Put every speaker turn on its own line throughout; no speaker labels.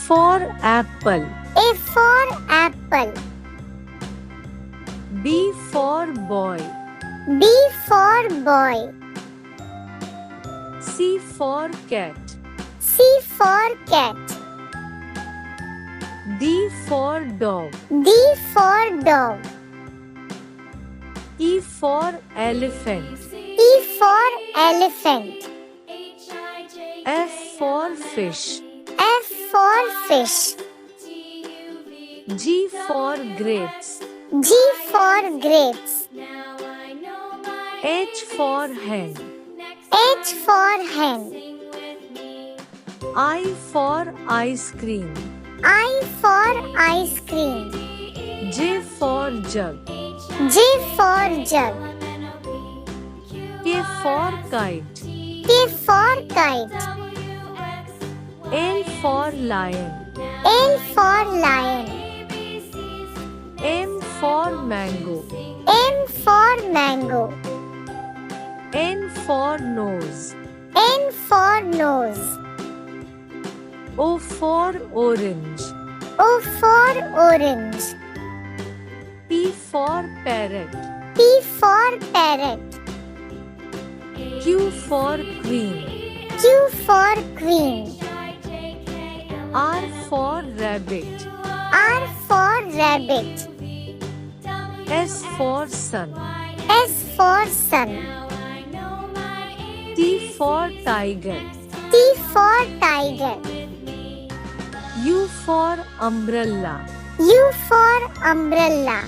for apple.
A for apple.
B for boy.
B for boy.
C for cat.
C for cat.
D for dog.
D for dog.
E for elephant.
E for elephant.
F for fish.
F for fish.
G for grapes.
G for grapes.
H for hen.
H for hen.
I for ice cream.
I for ice cream.
J for jug.
J for jug.
K for kite.
K for kite.
L for lion.
L for lion.
M for mango.
M for mango.
N for nose.
N for nose.
O for orange.
O for orange.
P for parrot.
P for parrot.
Q for queen.
Q for queen.
R for rabbit.
R for rabbit.
S for sun.
S for sun.
T for tiger.
T for tiger.
U for umbrella.
U for umbrella.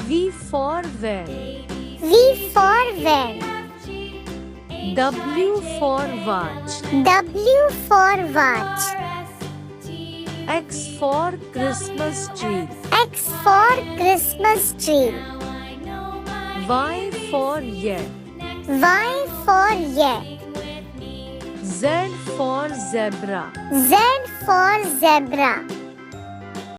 V for van.
V for van.
W for watch.
W for watch.
X for Christmas tree.
X for Christmas tree.
Y for yak.
Y for yak.
Z for zebra.
Z for zebra.